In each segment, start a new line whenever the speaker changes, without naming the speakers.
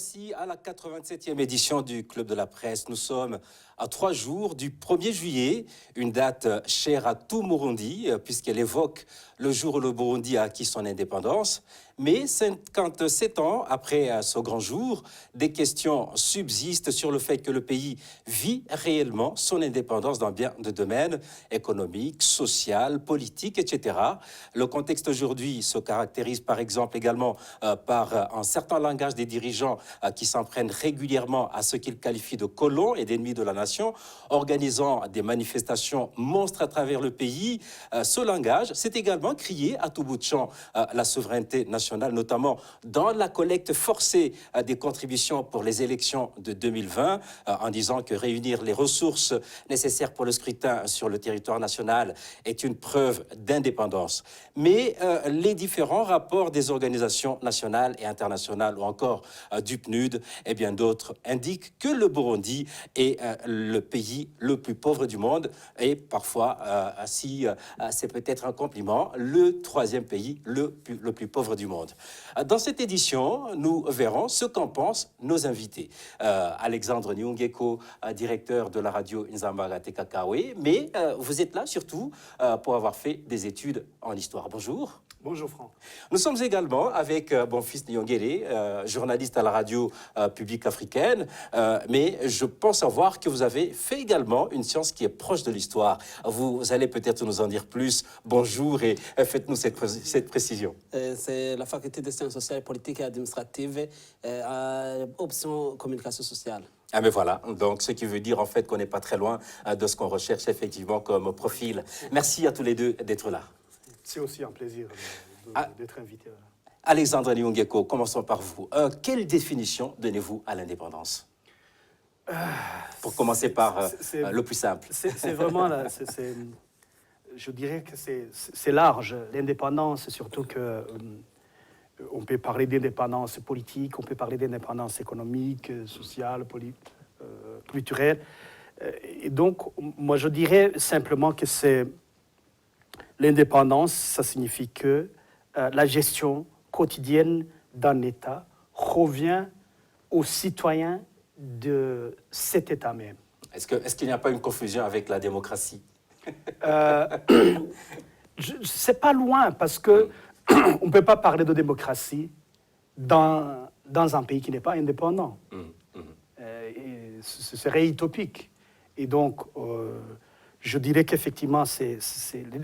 voici à la 87e édition du Club de la Presse. Nous sommes à 3 jours du 1er juillet, une date chère à tout Burundi, puisqu'elle évoque le jour où le Burundi a acquis son indépendance. Mais 57 ans après ce grand jour, des questions subsistent sur le fait que le pays vit réellement son indépendance dans bien de domaines économiques, sociaux, politiques, etc. Le contexte aujourd'hui se caractérise par exemple également par un certain langage des dirigeants qui s'en prennent régulièrement à ce qu'ils qualifient de colons et d'ennemis de la nation, organisant des manifestations monstres à travers le pays. Ce langage, c'est également crier à tout bout de champ la souveraineté nationale, notamment dans la collecte forcée des contributions pour les élections de 2020, en disant que réunir les ressources nécessaires pour le scrutin sur le territoire national est une preuve d'indépendance. Mais les différents rapports des organisations nationales et internationales ou encore du PNUD et bien d'autres indiquent que le Burundi est le pays le plus pauvre du monde et parfois, si c'est peut-être un compliment, le troisième pays le plus pauvre du monde. Dans cette édition, nous verrons ce qu'en pensent nos invités. Alexandre Nyungeko, directeur de la radio Nzambaga Tekakawe, mais vous êtes là surtout pour avoir fait des études en histoire. Bonjour.
Bonjour Franck.
Nous sommes également avec Bonfils Nyongere, journaliste à la radio publique africaine, mais je pense savoir que vous avez fait également une science qui est proche de l'histoire. Vous allez peut-être nous en dire plus. Bonjour et faites-nous cette précision.
C'est la faculté des sciences sociales, politiques et administratives, option communication sociale.
Ah mais voilà, donc ce qui veut dire en fait qu'on n'est pas très loin de ce qu'on recherche effectivement comme profil. Merci à tous les deux d'être là.
C'est aussi un plaisir d'être invité.
Alexandre Nyungeko, commençons par vous. Quelle définition donnez-vous à l'indépendance? Pour commencer par le plus simple.
C'est vraiment, je dirais que c'est large, l'indépendance, surtout que on peut parler d'indépendance politique, on peut parler d'indépendance économique, sociale, culturelle. Et donc, moi, je dirais simplement que c'est l'indépendance, ça signifie que la gestion quotidienne d'un État revient aux citoyens de cet État même.
Est-ce qu'il n'y a pas une confusion avec la démocratie?
C'est pas loin, parce que on ne peut pas parler de démocratie dans un pays qui n'est pas indépendant. Ce serait utopique. Et donc, je dirais qu'effectivement,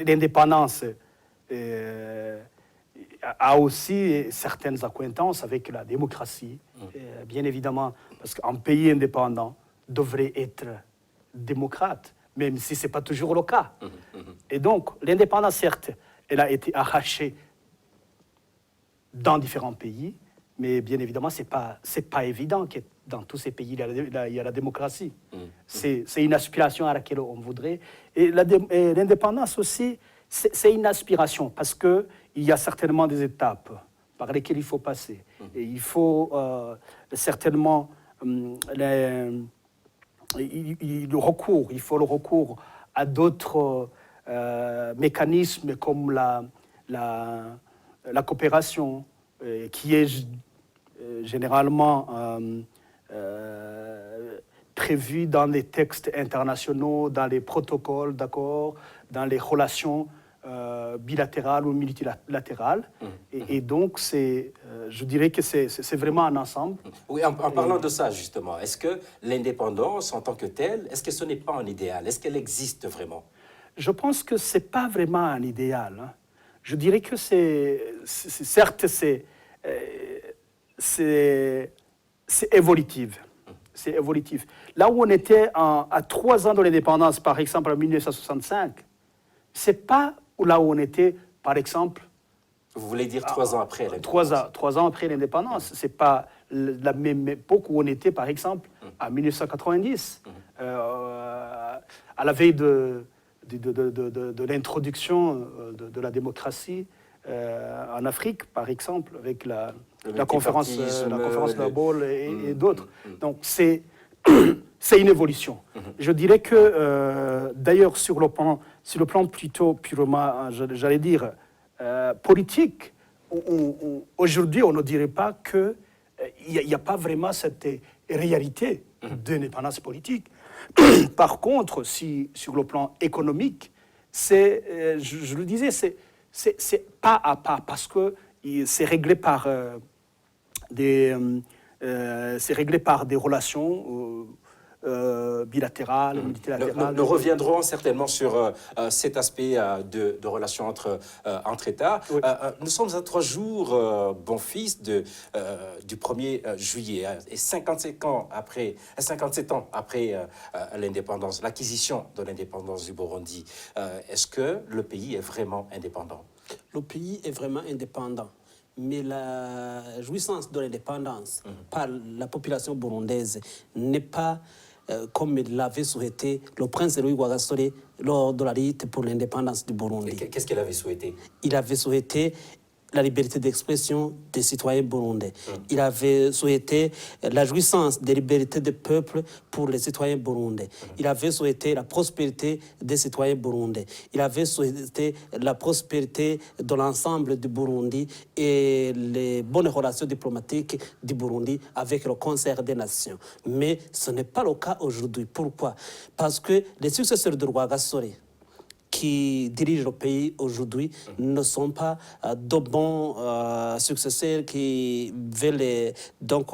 l'indépendance a aussi certaines accointances avec la démocratie, bien évidemment, parce qu'un pays indépendant devrait être démocrate, même si ce n'est pas toujours le cas. Et donc, l'indépendance, certes, elle a été arrachée dans différents pays, mais bien évidemment, ce n'est pas évident que dans tous ces pays, il y a la démocratie. C'est une aspiration à laquelle on voudrait. Et l'indépendance aussi, c'est une aspiration, parce qu'il y a certainement des étapes par lesquelles il faut passer. Et il faut certainement il faut le recours à d'autres mécanismes comme la coopération, qui est généralement prévue dans les textes internationaux, dans les protocoles d'accord, dans les relations bilatérales ou multilatérales. Et donc, je dirais que c'est vraiment un ensemble.
Oui, en parlant de ça, justement, est-ce que l'indépendance en tant que telle, est-ce que ce n'est pas un idéal? Est-ce qu'elle existe vraiment?
Je pense que ce n'est pas vraiment un idéal. Hein. Je dirais que certes, c'est évolutif. C'est évolutif. Là où on était à 3 ans de l'indépendance, par exemple en 1965, ce n'est pas là où on était, par exemple...
Vous voulez dire 3 ans après l'indépendance?
3 ans après l'indépendance. Ce n'est pas la même époque où on était, par exemple, en 1990, à la veille de l'introduction de la démocratie en Afrique, par exemple, avec la conférence de la Baule et d'autres. Donc, c'est une évolution. Je dirais que, d'ailleurs, sur le plan plutôt purement, j'allais dire, politique, aujourd'hui, on ne dirait pas que il n'y a pas vraiment cette réalité d'indépendance politique. Par contre, si sur le plan économique, je le disais, c'est pas à pas, parce que c'est réglé par c'est réglé par des relations bilatérales, multilatérales.
Nous reviendrons certainement sur cet aspect de relations entre États.
Oui.
Nous sommes à 3 jours, bon fils, du 1er juillet, et 57 ans après l'indépendance, l'acquisition de l'indépendance du Burundi. Est-ce que le pays est vraiment indépendant?
Le pays est vraiment indépendant. Mais la jouissance de l'indépendance par la population burundaise n'est pas comme l'avait souhaité le prince Louis Rwagasore lors de la lutte pour l'indépendance du Burundi.
Qu'est-ce qu'il avait souhaité?
Il avait souhaité la liberté d'expression des citoyens burundais. Il avait souhaité la jouissance des libertés des peuples pour les citoyens burundais. Il avait souhaité la prospérité des citoyens burundais. Il avait souhaité la prospérité de l'ensemble du Burundi et les bonnes relations diplomatiques du Burundi avec le concert des nations. Mais ce n'est pas le cas aujourd'hui. Pourquoi? Parce que les successeurs de Rwagasore, qui dirigent le pays aujourd'hui, ne sont pas de bons successeurs qui veulent donc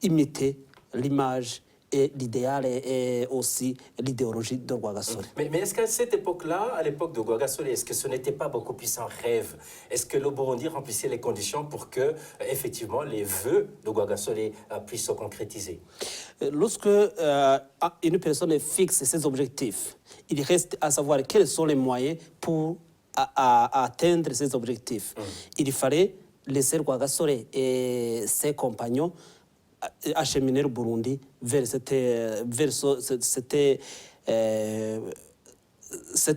imiter l'image et l'idéal et aussi l'idéologie de Rwagasore.
Mais est-ce qu'à cette époque-là, à l'époque de Rwagasore, est-ce que ce n'était pas beaucoup plus un rêve? Est-ce que le Burundi remplissait les conditions pour que, effectivement, les vœux de Rwagasore puissent se concrétiser?
Lorsque une personne fixe ses objectifs, il reste à savoir quels sont les moyens pour atteindre ces objectifs. Il fallait laisser Rwagasore et ses compagnons acheminer le Burundi vers cette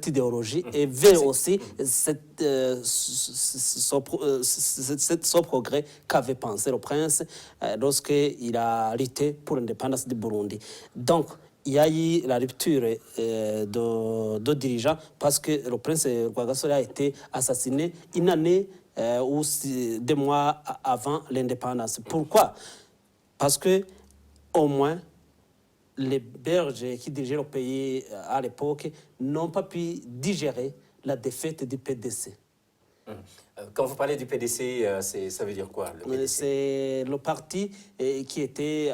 idéologie et vers aussi ce progrès qu'avait pensé le prince lorsqu'il a lutté pour l'indépendance du Burundi. Donc, il y a eu la rupture de dirigeants parce que le prince Rwagasore a été assassiné une année ou 2 mois avant l'indépendance. Pourquoi? Parce que, au moins, les bergers qui dirigeaient le pays à l'époque n'ont pas pu digérer la défaite du PDC.
Quand vous parlez du PDC, ça veut dire quoi, le PDC?
C'est le parti qui était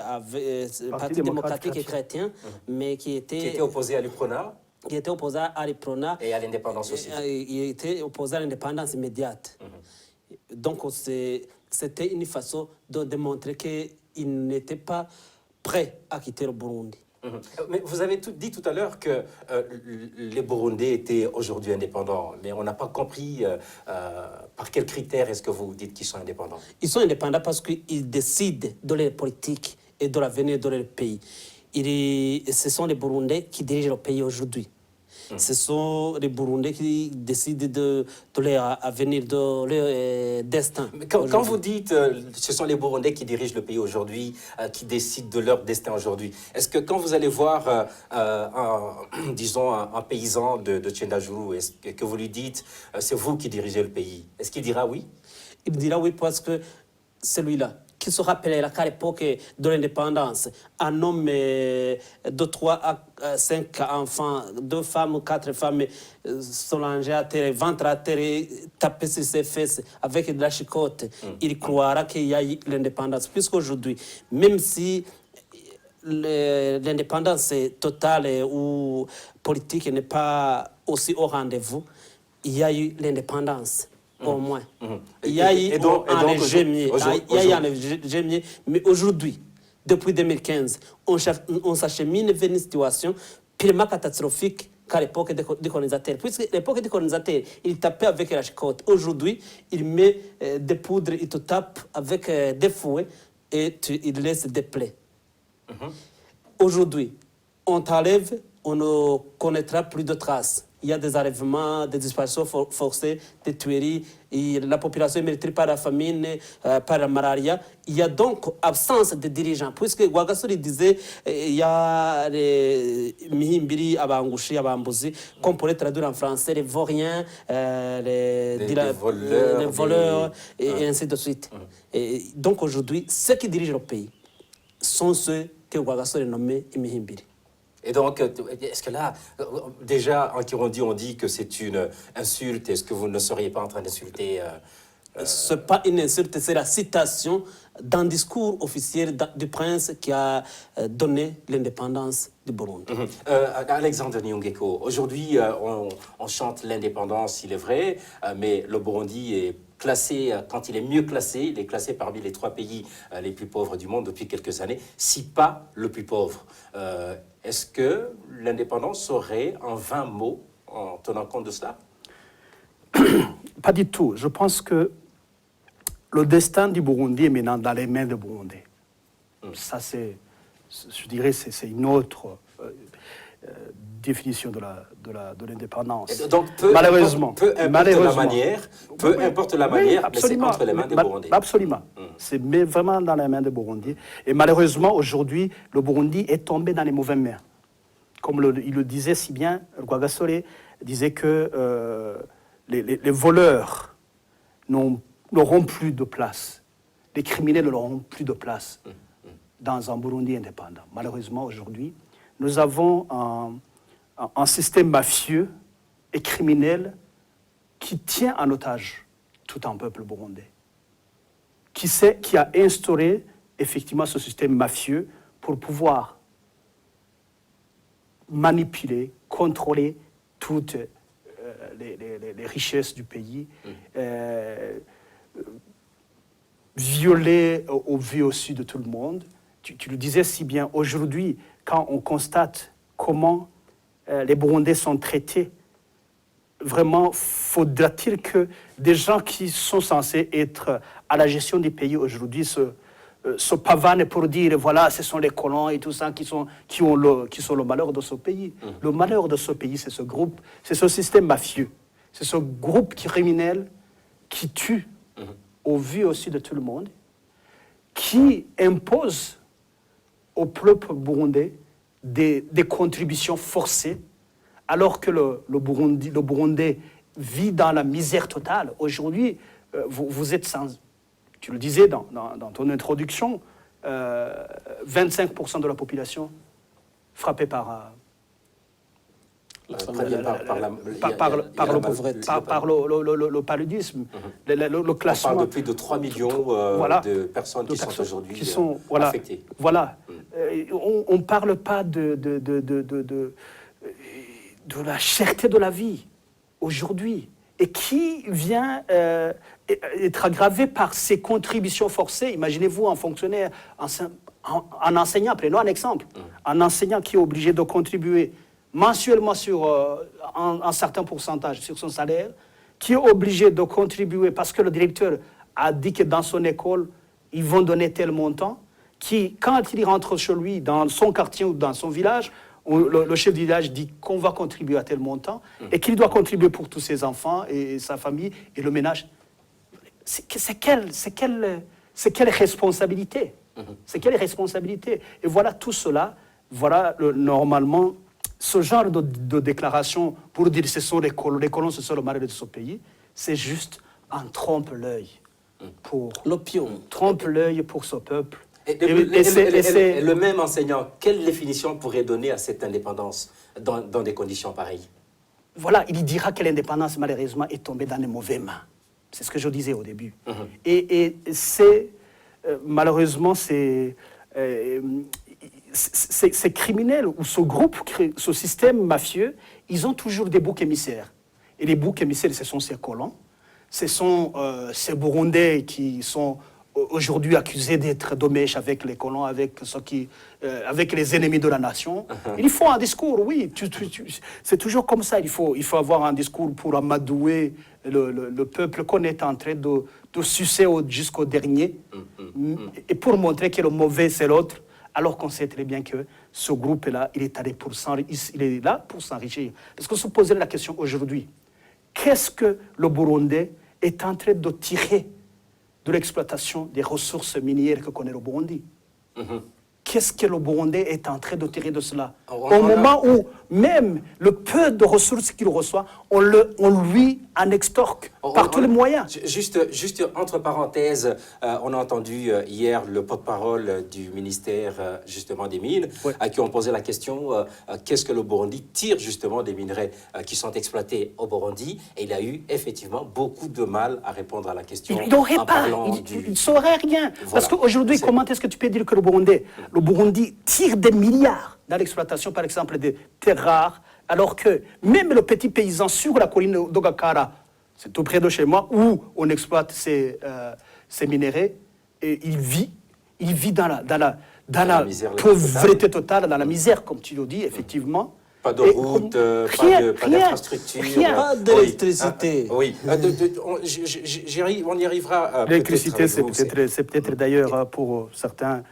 parti démocratique et chrétien, mais qui était
opposé à l'UPRONA?
Qui était opposé à l'UPRONA.
Et à l'indépendance aussi.
Il était opposé à l'indépendance immédiate. Donc, c'était une façon de démontrer qu'il n'était pas prêt à quitter le Burundi.
Mais vous avez dit tout à l'heure que les Burundais étaient aujourd'hui indépendants, mais on n'a pas compris par quels critères est-ce que vous dites qu'ils sont indépendants?
Ils sont indépendants parce qu'ils décident de leur politique et de l'avenir de leur pays. Ce sont les Burundais qui dirigent le pays aujourd'hui. Ce sont les Burundais qui décident de leur avenir, de leur destin.
Mais quand vous dites ce sont les Burundais qui dirigent le pays aujourd'hui, qui décident de leur destin aujourd'hui, est-ce que quand vous allez voir, disons, un paysan de Tchendajuru, est-ce que vous lui dites c'est vous qui dirigez le pays, est-ce qu'il dira oui?
Il dira oui parce que celui-là, qui se rappellera qu'à l'époque de l'indépendance, un homme de 3 à 5 enfants, 2 femmes, 4 femmes, s'allonger à terre, ventre à terre, taper sur ses fesses avec de la chicotte, il croira qu'il y a eu l'indépendance. Puisqu'aujourd'hui, même si l'indépendance totale ou politique n'est pas aussi au rendez-vous, il y a eu l'indépendance. Au moins. Il y a eu un gémier, mais aujourd'hui, depuis 2015, on s'achemine vers une situation purement catastrophique qu'à l'époque des colonisateurs. Puisque l'époque des colonisateurs, ils tapaient avec la chicotte. Aujourd'hui, il met des poudres, il te tape avec des fouets et il laisse des plaies. Aujourd'hui, on t'enlève, on ne connaîtra plus de traces. il y a des enlèvements, des disparitions forcées, des tueries, et la population est meurtrie par la famine, par la malaria. Il y a donc absence de dirigeants. Puisque Rwagasore disait il y a les Mihimbiri, Abangushi, Abambuzi, qu'on pourrait traduire en français, les vauriens, les voleurs, et ainsi de suite. Et donc aujourd'hui, ceux qui dirigent le pays sont ceux que Rwagasore nommait Mihimbiri.
Et donc, est-ce que là, déjà, en Kirundi, on dit que c'est une insulte. Est-ce que vous ne seriez pas en train d'insulter
Ce n'est pas une insulte, c'est la citation d'un discours officiel du prince qui a donné l'indépendance du Burundi.
Alexandre Nyongeko, aujourd'hui, on chante l'indépendance, il est vrai, mais le Burundi est classé, quand il est mieux classé, il est classé parmi les 3 pays les plus pauvres du monde depuis quelques années, si pas le plus pauvre. Est-ce que l'indépendance serait en 20 mots en tenant compte de cela?
Pas du tout. Je pense que le destin du Burundi est maintenant dans les mains des Burundais. Ça, je dirais, c'est une autre définition de l'indépendance.
Donc,
malheureusement,
peu importe la manière, mais c'est entre les mains des Burundais.
Absolument. C'est vraiment dans les mains des Burundais. Et malheureusement, aujourd'hui, le Burundi est tombé dans les mauvaises mains. Comme il le disait si bien, Rwagasore disait que les voleurs n'auront plus de place. Les criminels n'auront plus de place dans un Burundi indépendant. Malheureusement, aujourd'hui, nous avons un système mafieux et criminel qui tient en otage tout un peuple burundais, qui a instauré effectivement ce système mafieux pour pouvoir manipuler, contrôler toutes les richesses du pays, violer au vu aussi de tout le monde. Tu le disais si bien, aujourd'hui, quand on constate comment les Burundais sont traités, vraiment, faudra-t-il que des gens qui sont censés être à la gestion du pays aujourd'hui se pavanent pour dire, voilà, ce sont les colons et tout ça qui sont le malheur de ce pays. Le malheur de ce pays, c'est ce groupe, c'est ce système mafieux, c'est ce groupe criminel qui tue au vu aussi de tout le monde, qui impose au peuple burundais des contributions forcées, alors que le Burundais vit dans la misère totale. Aujourd'hui, vous êtes sans... Tu le disais dans ton introduction, 25% de la population frappée par le paludisme, le classement.
On parle de plus de 3 millions de personnes qui sont aujourd'hui affectées.
Voilà. On ne parle pas de la cherté de la vie aujourd'hui, et qui vient être aggravé par ces contributions forcées. Imaginez-vous un fonctionnaire, un enseignant, prenons un exemple, un enseignant qui est obligé de contribuer mensuellement sur un certain pourcentage sur son salaire, qui est obligé de contribuer parce que le directeur a dit que dans son école, ils vont donner tel montant, qui, quand il rentre chez lui, dans son quartier ou dans son village, le chef du village dit qu'on va contribuer à tel montant et qu'il doit contribuer pour tous ses enfants et sa famille et le ménage. C'est quelle responsabilité? C'est quelle responsabilité? Et voilà tout cela, voilà normalement ce genre de déclaration pour dire que ce sont les colons, ce sont le malheur de ce pays, c'est juste un trompe-l'œil pour
l'opium.
Trompe-l'œil pour ce peuple.
Et le même enseignant, quelle définition pourrait donner à cette indépendance dans des conditions pareilles?
Voilà, il dira que l'indépendance, malheureusement, est tombée dans les mauvaises mains. C'est ce que je disais au début. Et c'est, malheureusement, c'est criminel, ou ce groupe, ce système mafieux, ils ont toujours des boucs émissaires. Et les boucs émissaires, ce sont ces colons, ce sont ces Burundais qui sont aujourd'hui accusés d'être domèches avec les colons, avec les ennemis de la nation. Il faut un discours, oui. C'est toujours comme ça. Il faut avoir un discours pour amadouer le peuple qu'on est en train de sucer jusqu'au dernier. Et pour montrer que le mauvais, c'est l'autre, alors qu'on sait très bien que ce groupe-là, il est là pour s'enrichir. Parce qu'on se posait la question aujourd'hui, qu'est-ce que le Burundais est en train de tirer de l'exploitation des ressources minières que connaît le Burundi? Qu'est-ce que le Burundais est en train de tirer de cela? Au moment où même le peu de ressources qu'il reçoit, on lui en extorque par tous les moyens.
Juste entre parenthèses, on a entendu hier le porte-parole du ministère justement des Mines, à qui on posait la question qu'est-ce que le Burundi tire justement des minerais qui sont exploités au Burundi, et il a eu effectivement beaucoup de mal à répondre à la question.
Il n'aurait pas, il ne saurait rien. Voilà. Parce qu'aujourd'hui, comment est-ce que tu peux dire que le Burundi tire des milliards dans l'exploitation, par exemple, des terres rares, alors que même le petit paysan sur la colline d'Ogakara, c'est tout près de chez moi, où on exploite ces minéraux, et il vit dans la pauvreté totale, dans la misère, comme tu le dis, effectivement.
Pas de route, pas d'infrastructure.
Pas d'électricité.
Oui, on y arrivera.
L'électricité, c'est peut-être d'ailleurs pour certains,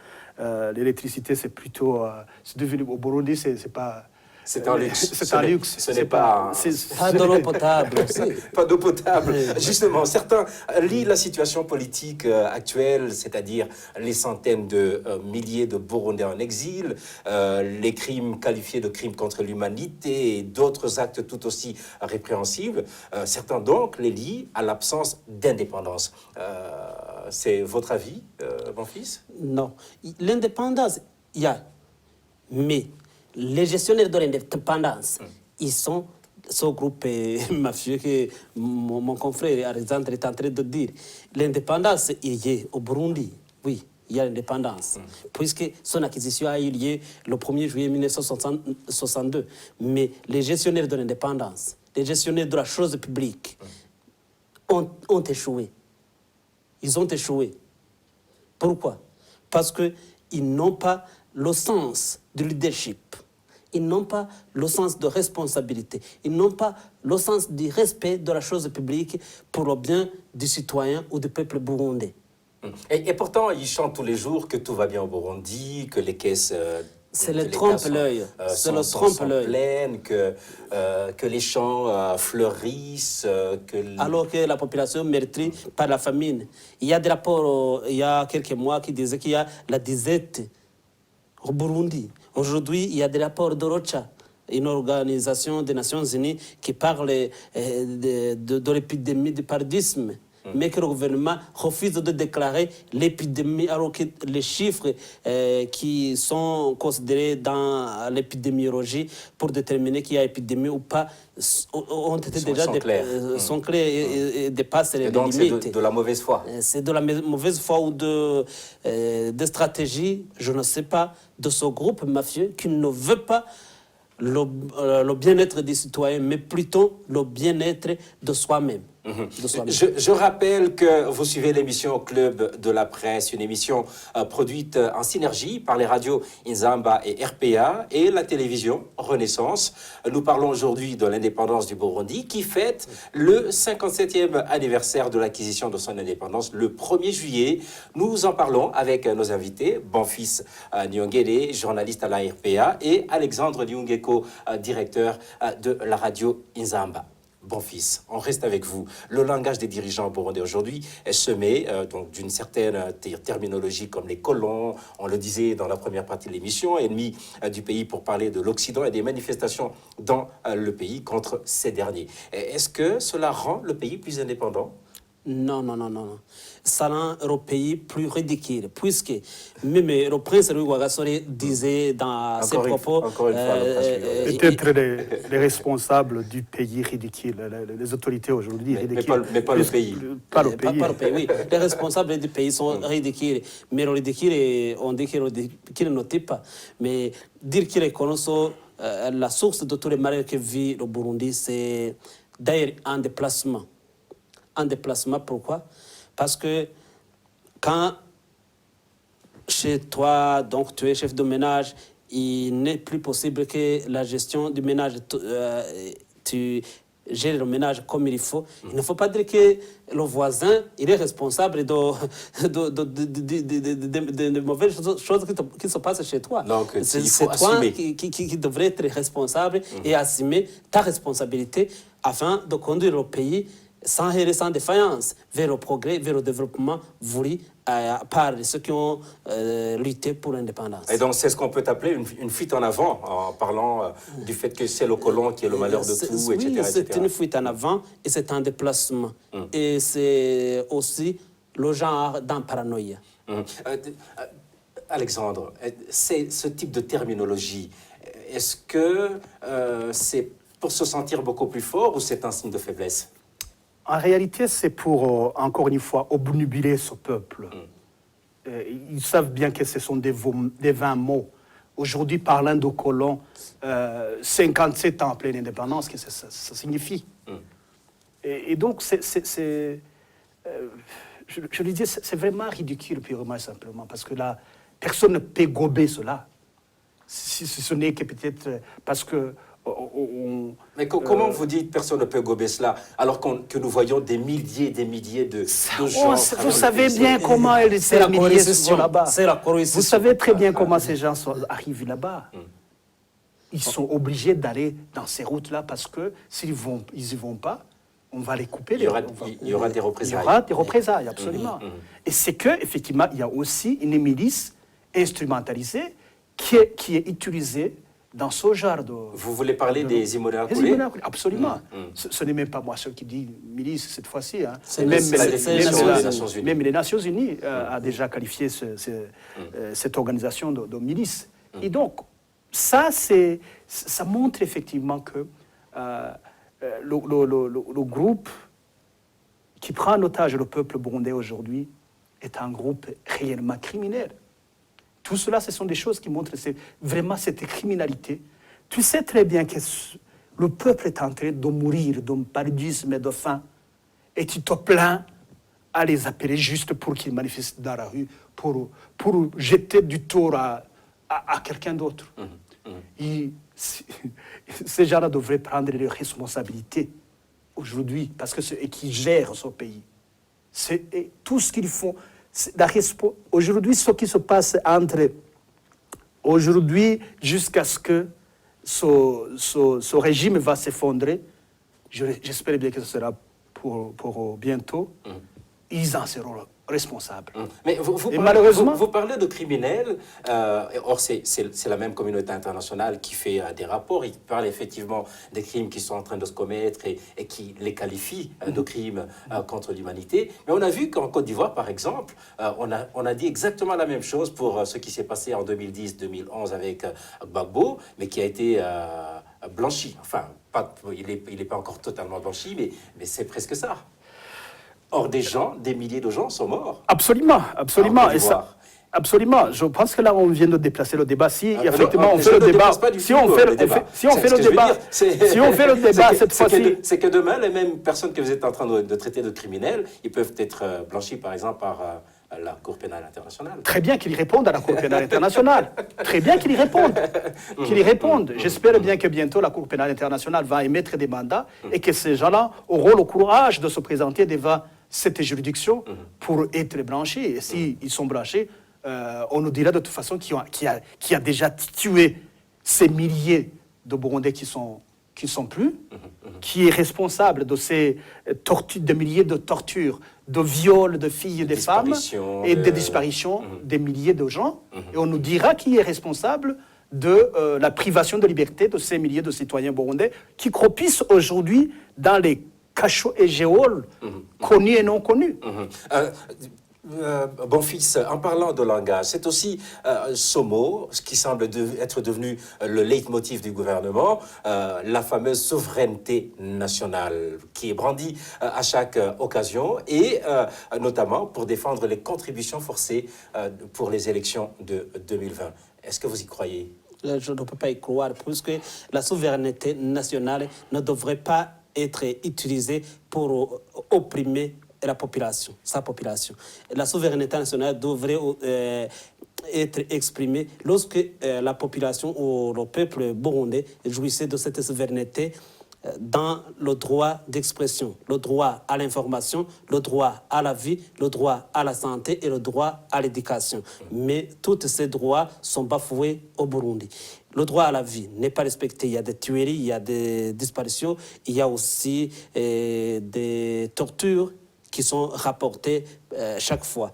l'électricité, c'est plutôt... c'est devenu, au Burundi, c'est pas...
C'est un luxe.
C'est un luxe.
Ce n'est pas...
Pas de l'eau potable.
Pas d'eau potable. Justement, certains lient la situation politique actuelle, c'est-à-dire les centaines de milliers de Burundais en exil, les crimes qualifiés de crimes contre l'humanité et d'autres actes tout aussi répréhensibles. Certains donc les lient à l'absence d'indépendance. C'est votre avis, mon fils?
Non. L'indépendance, il y a. Mais les gestionnaires de l'indépendance, ils sont ce groupe mafieux que mon confrère Alexandre est en train de dire. L'indépendance, il y est au Burundi. Oui, il y a l'indépendance. Puisque son acquisition a eu lieu le 1er juillet 1962. Mais les gestionnaires de l'indépendance, les gestionnaires de la chose publique ont échoué. Ils ont échoué. Pourquoi? Parce qu'ils n'ont pas le sens du leadership. Ils n'ont pas le sens de responsabilité. Ils n'ont pas le sens du respect de la chose publique pour le bien du citoyen ou du peuple burundais.
Et pourtant, ils chantent tous les jours que tout va bien au Burundi, que les caisses...
C'est le trompe-l'œil. C'est le trompe-l'œil.
Pleines, que les champs fleurissent.
Alors que la population est meurtrie par la famine. Il y a des rapports, il y a quelques mois, qui disaient qu'il y a la disette au Burundi. Aujourd'hui, il y a des rapports d'Orocha, une organisation des Nations Unies qui parle de l'épidémie du paludisme. Mais que le gouvernement refuse de déclarer l'épidémie, alors que les chiffres qui sont considérés dans l'épidémiologie pour déterminer qu'il y a épidémie ou pas ont été sont clairs et dépassent les limites.
C'est de la mauvaise foi.
C'est de la mauvaise foi ou de stratégie, je ne sais pas, de ce groupe mafieux qui ne veut pas le bien-être des citoyens, mais plutôt le bien-être de soi-même.
Je rappelle que vous suivez l'émission Club de la Presse, une émission produite en synergie par les radios Inzamba et RPA et la télévision Renaissance. Nous parlons aujourd'hui de l'indépendance du Burundi qui fête le 57e anniversaire de l'acquisition de son indépendance le 1er juillet. Nous en parlons avec nos invités, Bonfils Nyongede, journaliste à la RPA, et Alexandre Nyungeko, directeur de la radio Inzamba. Bonfils, on reste avec vous. Le langage des dirigeants burundais aujourd'hui est semé donc d'une certaine terminologie comme les colons, on le disait dans la première partie de l'émission, ennemis du pays pour parler de l'Occident et des manifestations dans le pays contre ces derniers. Est-ce que cela rend le pays plus indépendant?
Non. Ça rend le pays plus ridicule, puisque même le prince Louis Ouagassore disait dans ses propos...
Peut-être les responsables du pays ridicule, les autorités aujourd'hui ridicules.
Mais pas le pays.
Pas le pays.
Pas le pays, oui. Les responsables du pays sont ridicules. Mais le ridicule, on dit qu'il ne note pas. Mais dire qu'il connaissent la source de tous les malheurs que vit le Burundi, c'est d'ailleurs un déplacement. En déplacement, pourquoi? Parce que quand chez toi, donc tu es chef de ménage, il n'est plus possible que la gestion du ménage, tu gère le ménage comme il faut. Il ne faut pas dire que le voisin il est responsable de mauvaises choses qui se passent chez toi.
Donc,
C'est
il faut
toi
assumer.
qui devrais être responsable et assumer ta responsabilité afin de conduire le pays sans erreur, sans défaillance, vers le progrès, vers le développement voulu par ceux qui ont lutté pour l'indépendance.
Et donc, c'est ce qu'on peut appeler une fuite en avant, en parlant du fait que c'est le colon qui est le malheur de tout, etc.
Oui, c'est
etc.
une fuite en avant et c'est un déplacement. Et c'est aussi le genre d'un paranoïa.
Alexandre, c'est ce type de terminologie, est-ce que c'est pour se sentir beaucoup plus fort ou c'est un signe de faiblesse?
En réalité, c'est pour, encore une fois, obnubiler ce peuple. Ils savent bien que ce sont des vains mots. Aujourd'hui, parlant de colons, 57 ans après l'indépendance, qu'est-ce que ça signifie? Et donc, je lui dis, c'est vraiment ridicule, purement et simplement, parce que là, personne ne peut gober cela. Si ce n'est que peut-être parce que...
Mais comment vous dites personne ne peut gober cela alors que nous voyons des milliers de gens...
Vous savez bien comment
C'est la
ces milliers sont
coercition.
là-bas.
C'est la coercition.
Vous savez très bien comment ces gens arrivent là-bas. Ils sont obligés d'aller dans ces routes-là parce que s'ils n'y vont pas, on va les couper.
Il y aura des représailles.
Il y aura des représailles, absolument. Et c'est qu'effectivement, il y a aussi une milice instrumentalisée qui est utilisée dans ce genre de...
Vous voulez parler des Imolés
Les Imolés, absolument. Ce n'est même pas moi seul qui dis milice cette fois-ci. Hein.
C'est
la définition des Nations Unies.
Même les Nations Unies a déjà qualifié cette organisation de milice. Et donc, ça montre effectivement que le groupe qui prend en otage le peuple burundais aujourd'hui est un groupe réellement criminel. Tout cela, ce sont des choses qui montrent vraiment cette criminalité. Tu sais très bien que le peuple est en train de mourir de paludisme et de faim. Et tu te plains à les appeler juste pour qu'ils manifestent dans la rue, pour jeter du tort à quelqu'un d'autre. Ces gens-là devraient prendre leurs responsabilités aujourd'hui, parce que c'est eux qui gèrent ce pays. Et tout ce qu'ils font... Aujourd'hui, ce qui se passe entre aujourd'hui jusqu'à ce que ce régime va s'effondrer, j'espère bien que ce sera pour bientôt, ils en seront responsables.
Mais vous parlez de criminels, or c'est la même communauté internationale qui fait des rapports, ils parlent effectivement des crimes qui sont en train de se commettre et qui les qualifient de crimes contre l'humanité. Mais on a vu qu'en Côte d'Ivoire, par exemple, on a dit exactement la même chose pour ce qui s'est passé en 2010-2011 avec Gbagbo, mais qui a été blanchi. Enfin, il n'est pas encore totalement blanchi, mais c'est presque ça. Or, des milliers de gens sont morts.
Absolument, absolument. Et ça, absolument. Je pense que là, on vient de déplacer le débat. Si effectivement on fait le débat, si on fait le débat cette fois-ci,
c'est que demain, les mêmes personnes que vous êtes en train de traiter de criminels, ils peuvent être blanchis, par exemple, par la Cour pénale internationale.
Très bien qu'ils répondent à la Cour pénale internationale. Très bien qu'ils y répondent. J'espère bien que bientôt la Cour pénale internationale va émettre des mandats et que ces gens-là auront le courage de se présenter devant cette juridiction pour être blanchis. Et s'ils sont blanchis, on nous dira de toute façon qui a déjà tué ces milliers de Burundais qui sont plus, qui est responsable de ces de milliers de tortures, de viols de filles et de femmes et de disparitions des milliers de gens. Et on nous dira qui est responsable de la privation de liberté de ces milliers de citoyens burundais qui croupissent aujourd'hui dans les cachots et géoles connus et non connus.
Bon fils, en parlant de langage, c'est aussi ce mot, ce qui semble être devenu le leitmotiv du gouvernement, la fameuse souveraineté nationale, qui est brandie à chaque occasion, et notamment pour défendre les contributions forcées pour les élections de 2020. Est-ce que vous y croyez?
Je ne peux pas y croire, puisque la souveraineté nationale ne devrait pas être utilisée pour opprimer la population, sa population. La souveraineté nationale devrait être exprimée lorsque la population ou le peuple burundais jouissait de cette souveraineté dans le droit d'expression, le droit à l'information, le droit à la vie, le droit à la santé et le droit à l'éducation. Mais tous ces droits sont bafoués au Burundi. Le droit à la vie n'est pas respecté. Il y a des tueries, il y a des disparitions, il y a aussi des tortures qui sont rapportées chaque fois.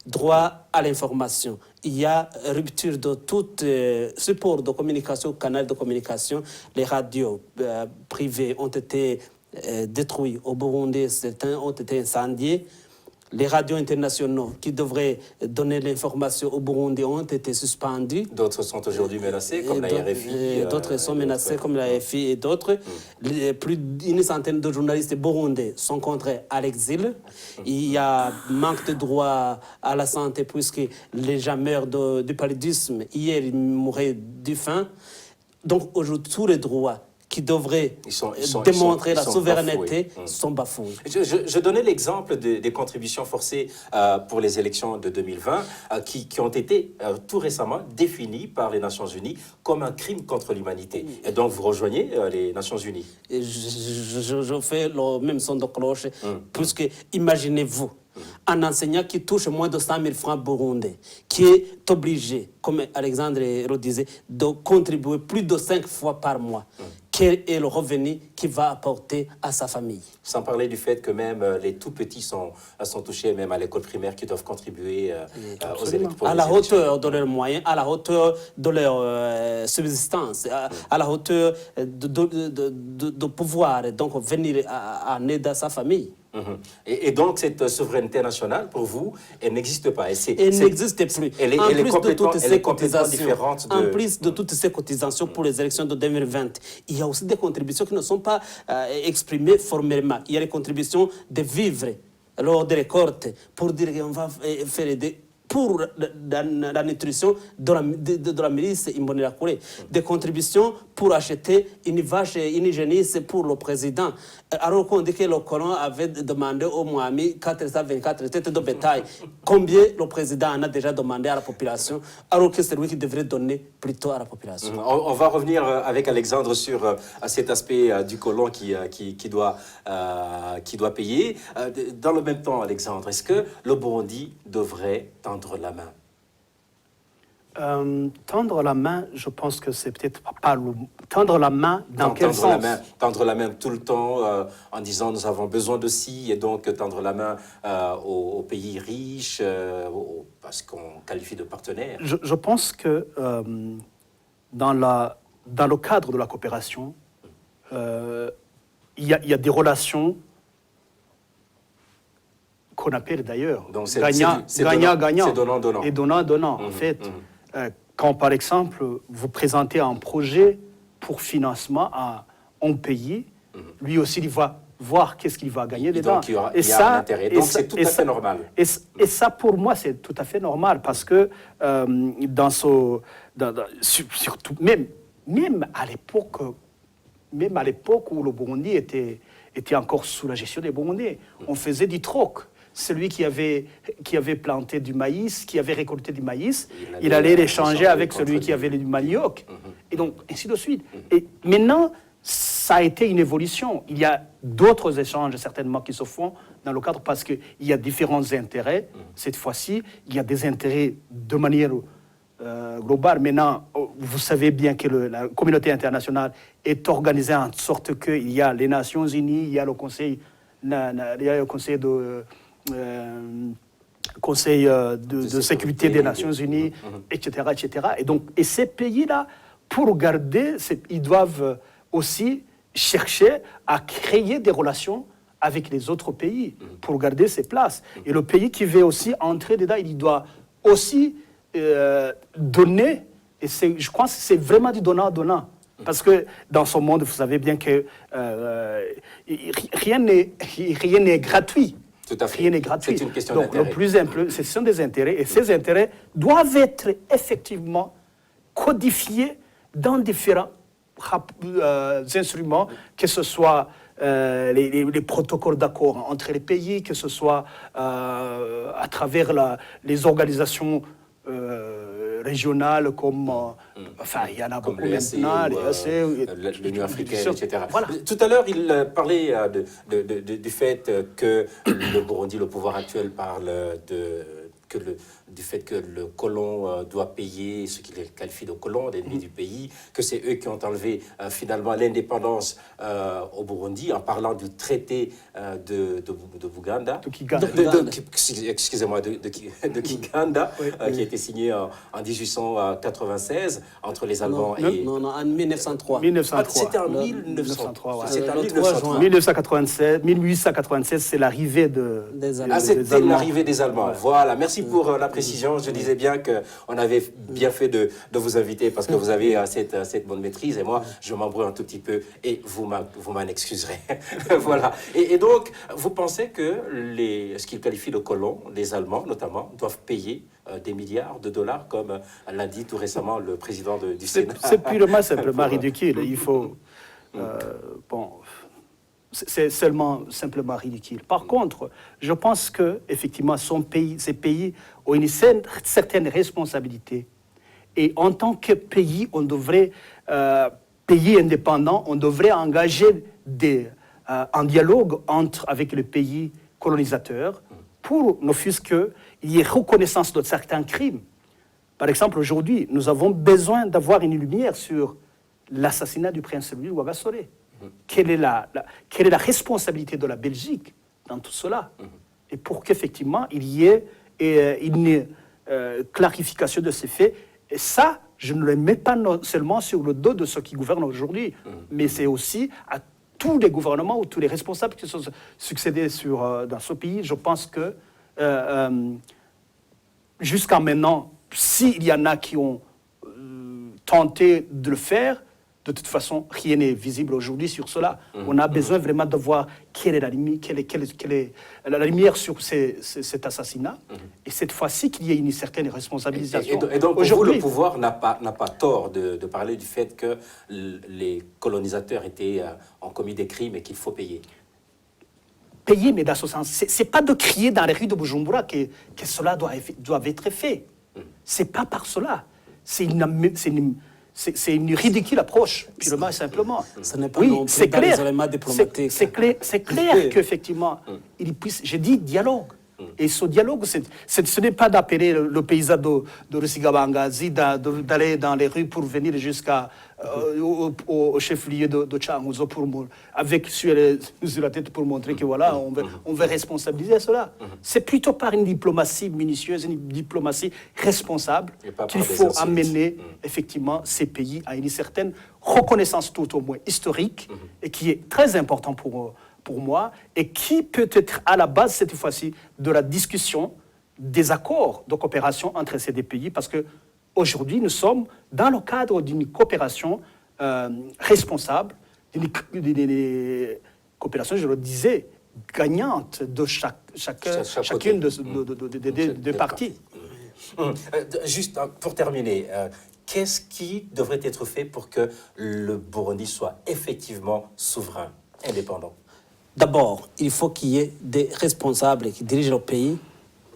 Droit à l'information. Il y a rupture de tout support de communication, canal de communication. Les radios privées ont été détruites au Burundi, certains ont été incendiés. Les radios internationaux qui devraient donner l'information au Burundi ont été suspendus.
D'autres sont aujourd'hui menacés, comme la RFI.
D'autres sont menacés, comme la RFI et d'autres. Plus d'une centaine de journalistes burundais sont contraints à l'exil. Il y a manque de droit à la santé, puisque les gens meurent du paludisme. Hier, ils mouraient du faim. Donc, aujourd'hui, tous les droits qui devraient démontrer la souveraineté sont bafoués.
Je donnais l'exemple des contributions forcées pour les élections de 2020 qui ont été tout récemment définies par les Nations Unies comme un crime contre l'humanité. Et donc vous rejoignez les Nations Unies.
Et je fais le même son de cloche, puisque imaginez-vous, un enseignant qui touche moins de 100 000 francs burundais, qui est obligé, comme Alexandre le disait, de contribuer plus de 5 fois par mois. Quel est le revenu qu'il va apporter à sa famille?
Sans parler du fait que même les tout-petits sont touchés, même à l'école primaire, qui doivent contribuer aux élections.
À la hauteur de leurs moyens, à la hauteur de leur subsistance, à la hauteur de pouvoir donc venir en aide à sa famille.
Et donc, cette souveraineté nationale, pour vous, elle n'existe pas.
Elle n'existe plus.
Elle est complètement différente de...
En plus de toutes ces cotisations pour les élections de 2020, il y a aussi des contributions qui ne sont pas exprimées formellement. Il y a les contributions de vivres lors des récoltes pour dire qu'on va faire pour la nutrition de la milice Imbonerakure, des contributions pour acheter une vache hygiéniste pour le président. Alors qu'on dit que le colon avait demandé au Mohamed 424 têtes de bétail. Combien le président en a déjà demandé à la population, alors que c'est lui qui devrait donner plutôt à la population.
On va revenir avec Alexandre sur cet aspect du colon qui doit payer. Dans le même temps, Alexandre, est-ce que le Burundi devrait tendre la main?
Tendre la main, je pense que c'est peut-être pas le... Tendre la main, dans quel sens?
Tendre la main tout le temps en disant nous avons besoin de ci, et donc tendre la main aux pays riches, parce qu'on qualifie de partenaires.
Je pense que dans le cadre de la coopération, il y a des relations qu'on appelle d'ailleurs gagnant-gagnant.
C'est donnant-donnant.
Et donnant-donnant, en fait. Quand, par exemple, vous présentez un projet pour financement à un pays, lui aussi, il va voir qu'est-ce qu'il va gagner dedans.
Donc, il y a un intérêt. Donc, c'est tout à fait normal.
Et ça, pour moi, c'est tout à fait normal, parce que surtout, même à l'époque où le Burundi était encore sous la gestion des Burundais, on faisait du troc. Celui qui avait planté du maïs, qui avait récolté du maïs, il allait l'échanger avec celui qui avait du manioc. Et donc, ainsi de suite. Et maintenant, ça a été une évolution. Il y a d'autres échanges, certainement, qui se font dans le cadre, parce qu'il y a différents intérêts. Cette fois-ci, il y a des intérêts de manière globale. Maintenant, vous savez bien que la communauté internationale est organisée en sorte qu'il y a les Nations Unies, il y a le Conseil de sécurité des Nations Unies, etc., etc. Et ces pays-là, pour garder, ils doivent aussi chercher à créer des relations avec les autres pays pour garder ses places. Et le pays qui veut aussi entrer dedans, il doit aussi donner. Et je crois que c'est vraiment du donnant-donnant. Parce que dans ce monde, vous savez bien que rien n'est gratuit.
Tout à fait.
Rien n'est gratuit.
C'est une question
Donc,
d'intérêt.
le plus simple, ce sont des intérêts. Et ces intérêts doivent être effectivement codifiés dans différents instruments, que ce soit les protocoles d'accord entre les pays, que ce soit à travers les organisations régionales comme... enfin, il y en a
Comme
beaucoup
l'EAC
maintenant,
ou, l'Union africaine, etc.
Voilà.
Tout à l'heure, il parlait du fait que le Burundi, le pouvoir actuel, parle du fait que le colon doit payer ce qu'il qualifie de colon, l'ennemi du pays, que c'est eux qui ont enlevé finalement l'indépendance au Burundi en parlant du traité de Buganda.
De Kiganda.
Excusez-moi, de Kiganda, qui a été signé en 1896 entre les Allemands et...
Non, en 1903.
1903.
C'était en
1903, ouais.
C'était en
Le 3 juin.
1896, c'est l'arrivée
Des Allemands.
Ah, c'était
Allemands.
l'arrivée des Allemands.
Ouais.
Voilà, merci pour la précision. Je disais bien qu'on avait bien fait de vous inviter parce que vous avez cette bonne maîtrise et moi, je m'embrouille un tout petit peu et vous m'en excuserez. Voilà. Et donc, vous pensez que ce qu'ils qualifient de colons, les Allemands notamment, doivent payer des milliards de dollars, comme l'a dit tout récemment le président du Sénat.
C'est simplement ridicule. Il faut... bon... C'est simplement ridicule. Par contre, je pense que effectivement, ces pays ont une certaine responsabilité. Et en tant que pays, on devrait, pays indépendant, on devrait engager un dialogue avec les pays colonisateurs pour, ne fût-ce qu'il y ait reconnaissance de certains crimes. Par exemple, aujourd'hui, nous avons besoin d'avoir une lumière sur l'assassinat du prince Louis Rwagasore. Quelle est la responsabilité de la Belgique dans tout cela? Et pour qu'effectivement, il y ait une clarification de ces faits. Et ça, je ne le mets pas seulement sur le dos de ceux qui gouvernent aujourd'hui, mais c'est aussi à tous les gouvernements ou tous les responsables qui sont succédés dans ce pays. Je pense que jusqu'à maintenant, s'il y en a qui ont tenté de le faire, de toute façon, rien n'est visible aujourd'hui sur cela. On a besoin vraiment de voir quelle est la lumière sur cet assassinat. Et cette fois-ci, qu'il y ait une certaine responsabilisation.
Et donc, pour vous, le pouvoir n'a pas tort de parler du fait que les colonisateurs ont commis des crimes et qu'il faut payer.
Payer, mais dans ce sens, c'est pas de crier dans les rues de Bujumbura que cela doit être fait. C'est pas par cela. C'est une ridicule approche, purement et simplement.
Ce n'est pas non plus dans l'isolement diplomatique.
C'est clair qu'effectivement, il puisse... J'ai dit dialogue. Et ce dialogue, ce n'est pas d'appeler le paysan de Rusigabangazi, d'aller dans les rues pour venir au chef-lieu de Tchangouzo avec sur la tête pour montrer que voilà, on veut responsabiliser cela. C'est plutôt par une diplomatie minutieuse, une diplomatie responsable qu'il faut amener effectivement ces pays à une certaine reconnaissance tout au moins historique et qui est très important pour moi, et qui peut être à la base, cette fois-ci, de la discussion des accords de coopération entre ces deux pays, parce qu'aujourd'hui, nous sommes dans le cadre d'une coopération responsable, d'une coopération, je le disais, gagnante de chacune des parties.
Juste pour terminer, qu'est-ce qui devrait être fait pour que le Burundi soit effectivement souverain, indépendant?
D'abord, il faut qu'il y ait des responsables qui dirigent le pays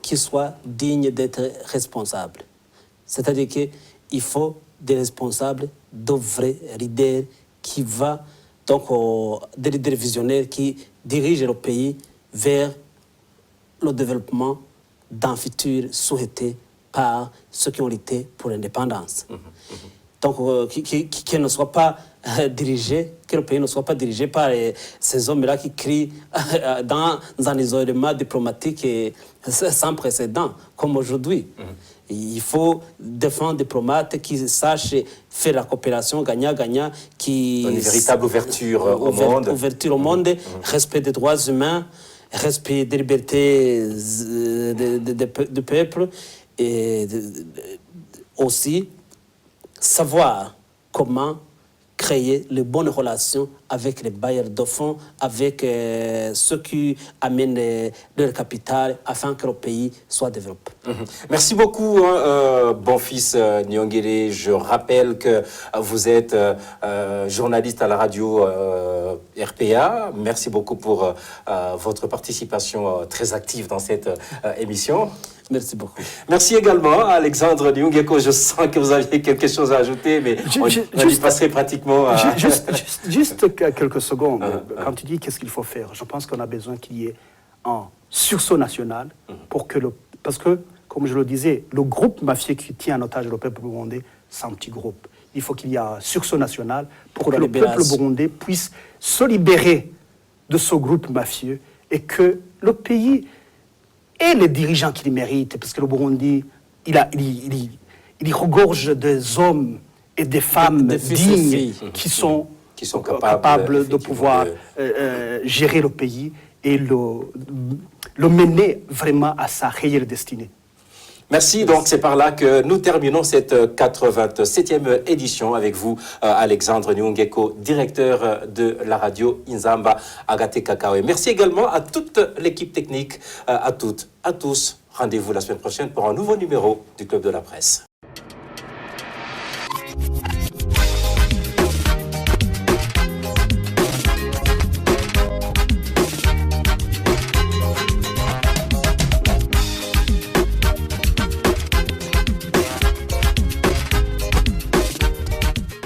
qui soient dignes d'être responsables. C'est-à-dire qu'il faut des responsables, de vrais leaders des leaders visionnaires qui dirigent le pays vers le développement d'un futur souhaité par ceux qui ont lutté pour l'indépendance. Donc, qui ne soit pas que le pays ne soit pas dirigé par ces hommes-là qui crient dans un isolement diplomatique sans précédent, comme aujourd'hui. Il faut défendre des diplomates qui sachent faire la coopération gagnant-gagnant,
une véritable ouverture au monde.
Ouverture au monde, respect des droits humains, respect des libertés du peuple, et aussi savoir comment créer les bonnes relations avec les bailleurs de fonds, avec ceux qui amènent leur capital afin que le pays soit développé.
Merci beaucoup, bon fils Nyongere. Je rappelle que vous êtes journaliste à la radio RPA. Merci beaucoup pour votre participation très active dans cette émission.
Merci beaucoup.
Merci également à Alexandre Nyongeko. Je sens que vous aviez quelque chose à ajouter, mais on y passerait pratiquement à...
Juste quelques secondes. Quand tu dis qu'est-ce qu'il faut faire, je pense qu'on a besoin qu'il y ait un sursaut national pour que parce que, comme je le disais, le groupe mafieux qui tient en otage le peuple burundais, c'est un petit groupe. Il faut qu'il y ait un sursaut national pour que le peuple burundais puisse se libérer de ce groupe mafieux et que le pays et les dirigeants qui les méritent, parce que le Burundi, il regorge des hommes et des femmes dignes qui sont capables de pouvoir gérer le pays et le mener vraiment à sa réelle destinée.
Merci, donc c'est par là que nous terminons cette 87e édition avec vous, Alexandre Nyongeko, directeur de la radio Inzamba Agate Kakawe. Merci également à toute l'équipe technique, à toutes, à tous. Rendez-vous la semaine prochaine pour un nouveau numéro du Club de la Presse.